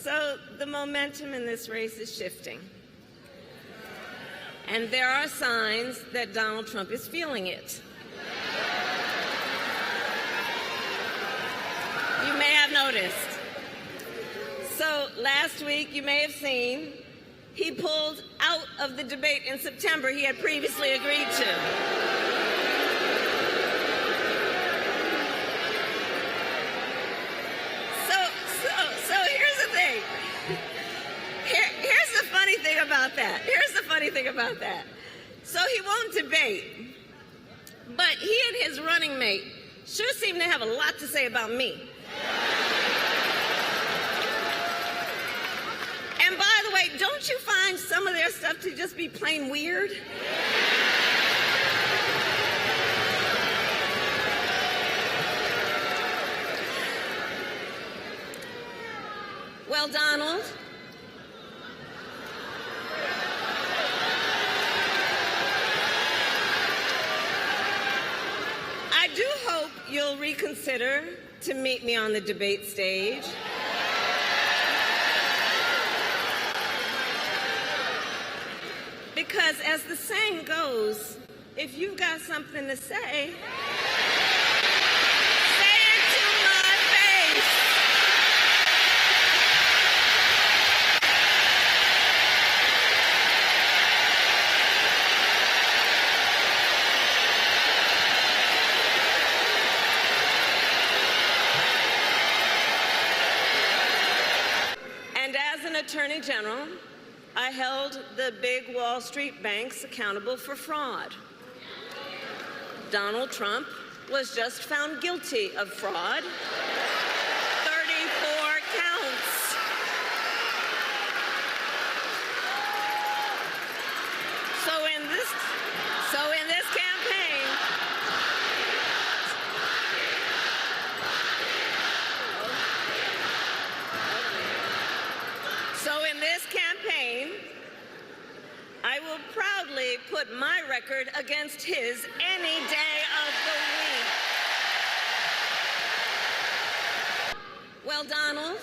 So the momentum in this race is shifting. And there are signs that Donald Trump is feeling it. You may have noticed. So last week, you may have seen, he pulled out of the debate in September he had previously agreed to. So here's the thing. Here's the funny thing about that. So he won't debate, but he and his running mate sure seem to have a lot to say about me. And by the way, don't you find some of their stuff to just be plain weird? Well, Donald, I do hope you'll reconsider to meet me on the debate stage. Because as the saying goes, if you've got something to say, say it to my face. And as an attorney general, I held the big Wall Street banks accountable for fraud. Donald Trump was just found guilty of fraud. 34 counts. So in this campaign, I will proudly put my record against his any day of the week. Well, Donald,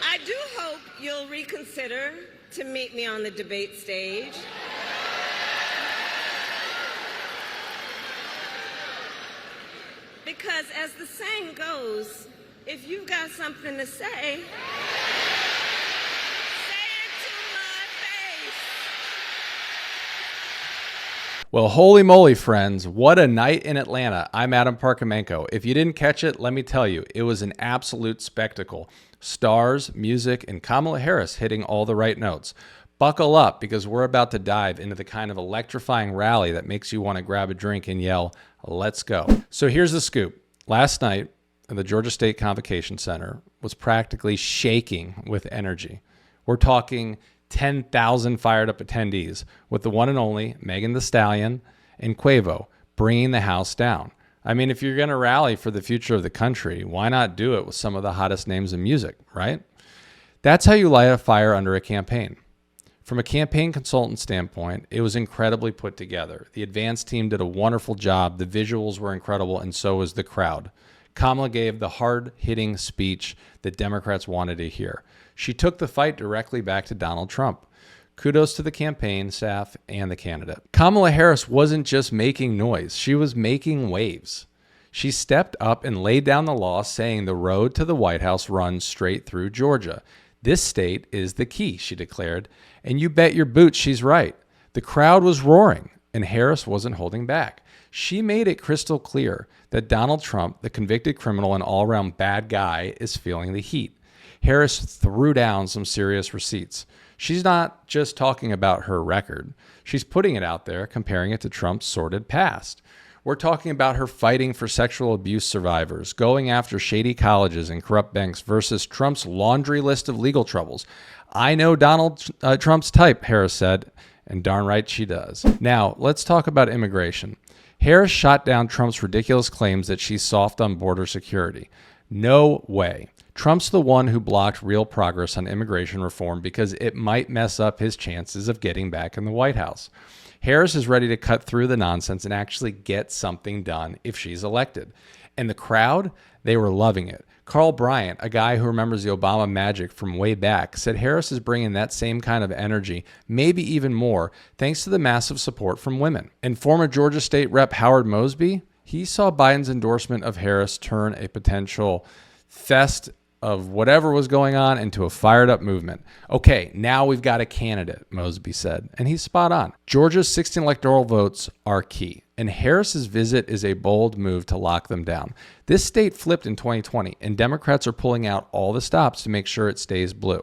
I do hope you'll reconsider to meet me on the debate stage. Because as the saying goes, if you've got something to say, say it to my face. Well, holy moly, friends, what a night in Atlanta. I'm Adam Parkamenko. If you didn't catch it, let me tell you, it was an absolute spectacle. Stars, music, and Kamala Harris hitting all the right notes. Buckle up, because we're about to dive into the kind of electrifying rally that makes you want to grab a drink and yell, "Let's go." So here's the scoop. Last night, the Georgia State Convocation Center was practically shaking with energy. We're talking 10,000 fired up attendees, with the one and only Megan Thee Stallion and Quavo bringing the house down. I mean, if you're going to rally for the future of the country, why not do it with some of the hottest names in music, right? That's how you light a fire under a campaign. From a campaign consultant standpoint, it was incredibly put together. The advance team did a wonderful job. The visuals were incredible, and so was the crowd. Kamala gave the hard-hitting speech that Democrats wanted to hear. She took the fight directly back to Donald Trump. Kudos to the campaign staff and the candidate. Kamala Harris wasn't just making noise. She was making waves. She stepped up and laid down the law, saying the road to the White House runs straight through Georgia. This state is the key, she declared. And you bet your boots she's right. The crowd was roaring, and Harris wasn't holding back. She made it crystal clear that Donald Trump, the convicted criminal and all-around bad guy, is feeling the heat. Harris threw down some serious receipts. She's not just talking about her record. She's putting it out there, comparing it to Trump's sordid past. We're talking about her fighting for sexual abuse survivors, going after shady colleges and corrupt banks versus Trump's laundry list of legal troubles. I know Donald Trump's type, Harris said, and darn right she does. Now, let's talk about immigration. Harris shot down Trump's ridiculous claims that she's soft on border security. No way. Trump's the one who blocked real progress on immigration reform because it might mess up his chances of getting back in the White House. Harris is ready to cut through the nonsense and actually get something done if she's elected. And the crowd, they were loving it. Carl Bryant, a guy who remembers the Obama magic from way back, said Harris is bringing that same kind of energy, maybe even more, thanks to the massive support from women. And former Georgia State Rep Howard Mosby, he saw Biden's endorsement of Harris turn a potential fest of whatever was going on into a fired up movement. Okay, now we've got a candidate, Mosby said, and he's spot on. Georgia's 16 electoral votes are key, and Harris's visit is a bold move to lock them down. This state flipped in 2020, and Democrats are pulling out all the stops to make sure it stays blue.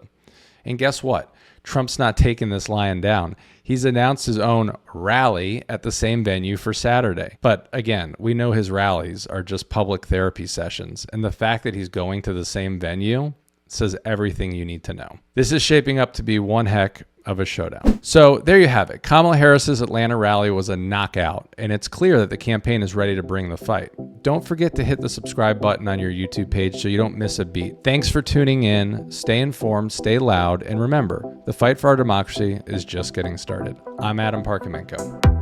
And guess what? Trump's not taking this lying down. He's announced his own rally at the same venue for Saturday. But again, we know his rallies are just public therapy sessions, and the fact that he's going to the same venue says everything you need to know. This is shaping up to be one heck of a showdown. So there you have it. Kamala Harris's Atlanta rally was a knockout, and it's clear that the campaign is ready to bring the fight. Don't forget to hit the subscribe button on your YouTube page so you don't miss a beat. Thanks for tuning in. Stay informed, stay loud, and remember, the fight for our democracy is just getting started. I'm Adam Parkamenko.